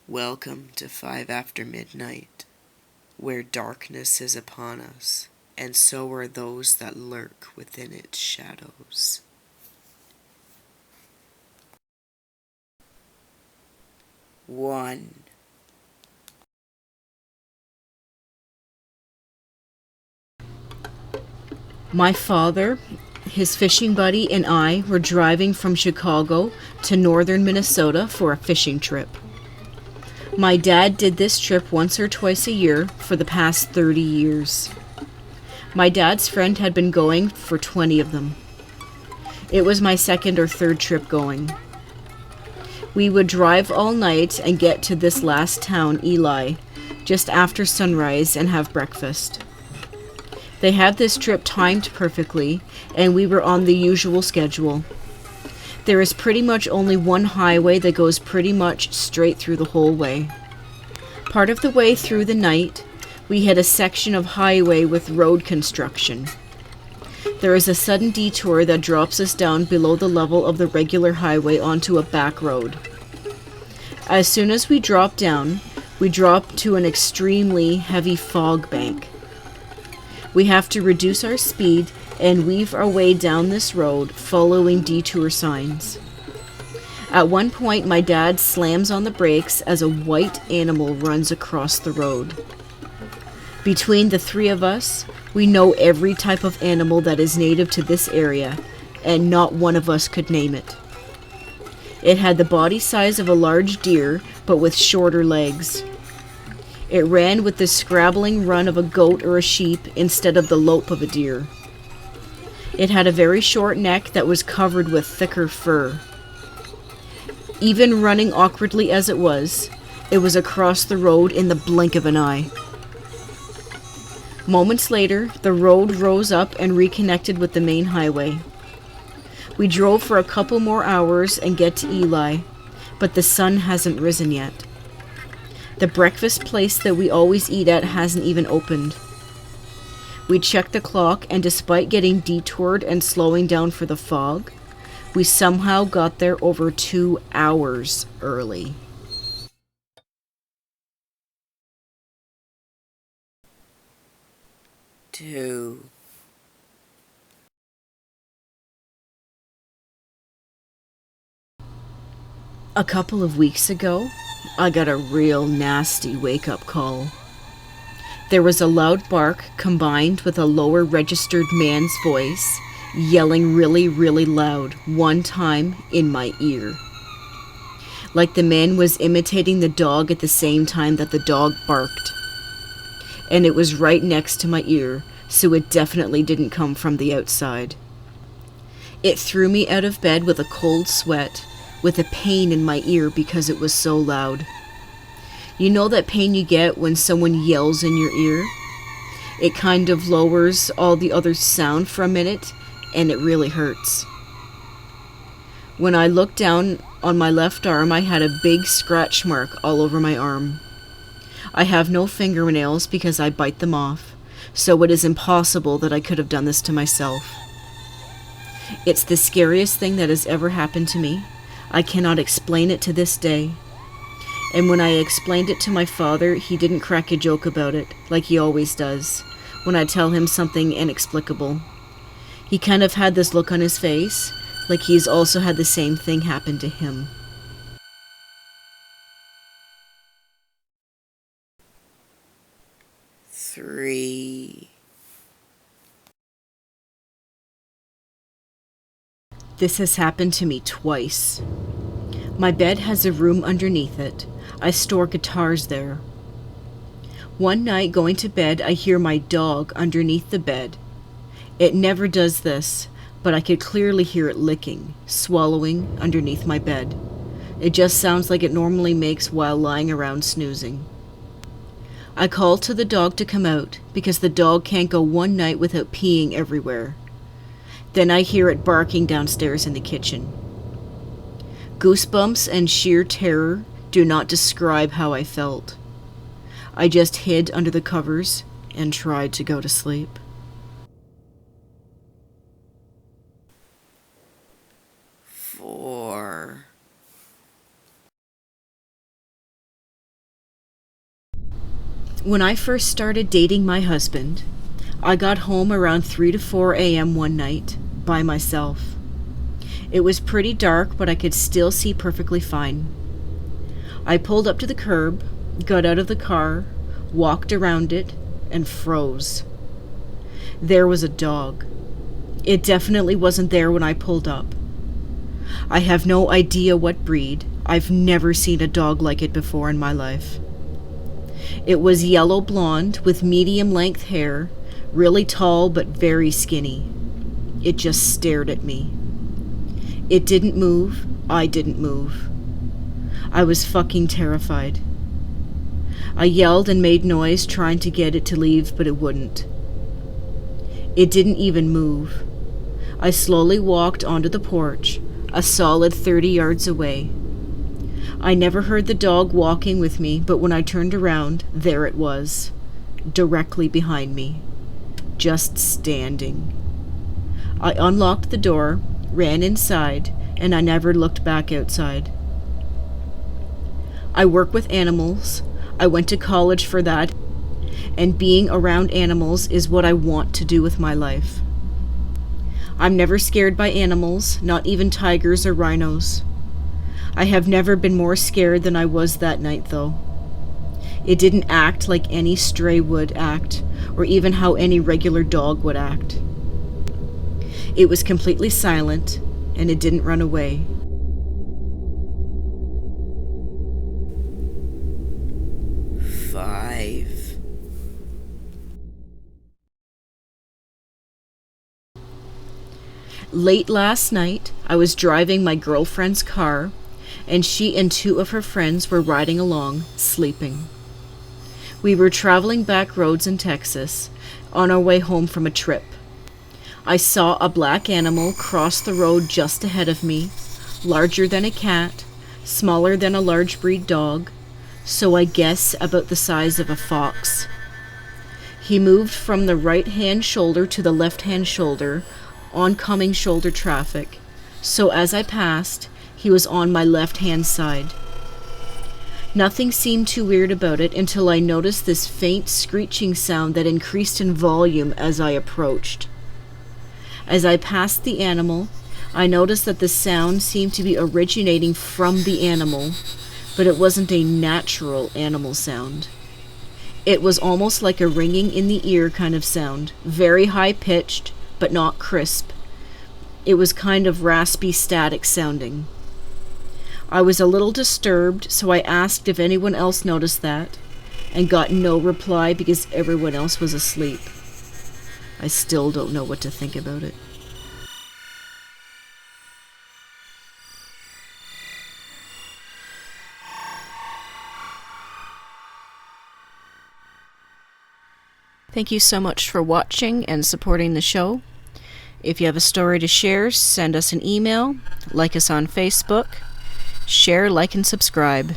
Welcome to 5 after midnight, where darkness is upon us, and so are those that lurk within its shadows. One. My father, his fishing buddy, and I were driving from Chicago to northern Minnesota for a fishing trip. My dad did this trip once or twice a year for the past 30 years. My dad's friend had been going for 20 of them. It was my second or third trip going. We would drive all night and get to this last town, Ely, just after sunrise and have breakfast. They had this trip timed perfectly, and we were on the usual schedule. There is pretty much only one highway that goes pretty much straight through the whole way. Part of the way through the night, we hit a section of highway with road construction. There is a sudden detour that drops us down below the level of the regular highway onto a back road. As soon as we drop down, we drop to an extremely heavy fog bank. We have to reduce our speed and weave our way down this road following detour signs. At one point, my dad slams on the brakes as a white animal runs across the road. Between the three of us, we know every type of animal that is native to this area, and not one of us could name it. It had the body size of a large deer, but with shorter legs. It ran with the scrabbling run of a goat or a sheep instead of the lope of a deer. It had a very short neck that was covered with thicker fur. Even running awkwardly as it was across the road in the blink of an eye. Moments later, the road rose up and reconnected with the main highway. We drove for a couple more hours and get to Ely, but the sun hasn't risen yet. The breakfast place that we always eat at hasn't even opened. We checked the clock, and despite getting detoured and slowing down for the fog, we somehow got there over 2 hours early. Two. A couple of weeks ago, I got a real nasty wake-up call. There was a loud bark combined with a lower registered man's voice yelling really, really loud one time in my ear. Like the man was imitating the dog at the same time that the dog barked. And it was right next to my ear, so it definitely didn't come from the outside. It threw me out of bed with a cold sweat, with a pain in my ear because it was so loud. You know that pain you get when someone yells in your ear? It kind of lowers all the other sound for a minute, and it really hurts. When I looked down on my left arm, I had a big scratch mark all over my arm. I have no fingernails because I bite them off, so it is impossible that I could have done this to myself. It's the scariest thing that has ever happened to me. I cannot explain it to this day. And when I explained it to my father, he didn't crack a joke about it, like he always does, when I tell him something inexplicable. He kind of had this look on his face, like he's also had the same thing happen to him. Three. This has happened to me twice. My bed has a room underneath it. I store guitars there. One night going to bed, I hear my dog underneath the bed. It never does this, but I could clearly hear it licking, swallowing underneath my bed. It just sounds like it normally makes while lying around snoozing. I call to the dog to come out because the dog can't go one night without peeing everywhere. Then I hear it barking downstairs in the kitchen. Goosebumps and sheer terror do not describe how I felt. I just hid under the covers and tried to go to sleep. Four. When I first started dating my husband, I got home around 3 to 4 a.m. one night by myself. It was pretty dark, but I could still see perfectly fine. I pulled up to the curb, got out of the car, walked around it, and froze. There was a dog. It definitely wasn't there when I pulled up. I have no idea what breed. I've never seen a dog like it before in my life. It was yellow blonde with medium length hair, really tall but very skinny. It just stared at me. It didn't move. I didn't move. I was fucking terrified. I yelled and made noise trying to get it to leave, but it wouldn't. It didn't even move. I slowly walked onto the porch, a solid 30 yards away. I never heard the dog walking with me, but when I turned around, there it was, directly behind me, just standing. I unlocked the door, ran inside, and I never looked back outside. I work with animals. I went to college for that, and being around animals is what I want to do with my life. I'm never scared by animals, not even tigers or rhinos. I have never been more scared than I was that night, though. It didn't act like any stray would act, or even how any regular dog would act. It was completely silent, and it didn't run away. Late last night, I was driving my girlfriend's car, and she and 2 of her friends were riding along, sleeping. We were traveling back roads in Texas, on our way home from a trip. I saw a black animal cross the road just ahead of me, larger than a cat, smaller than a large breed dog, so I guess about the size of a fox. He moved from the right-hand shoulder to the left-hand shoulder, oncoming shoulder traffic, so as I passed, he was on my left-hand side. Nothing seemed too weird about it until I noticed this faint screeching sound that increased in volume as I approached. As I passed the animal, I noticed that the sound seemed to be originating from the animal, but it wasn't a natural animal sound. It was almost like a ringing in the ear kind of sound, very high-pitched, but not crisp. It was kind of raspy, static sounding. I was a little disturbed, so I asked if anyone else noticed that, and got no reply because everyone else was asleep. I still don't know what to think about it. Thank you so much for watching and supporting the show. If you have a story to share, send us an email, like us on Facebook, share, like, and subscribe.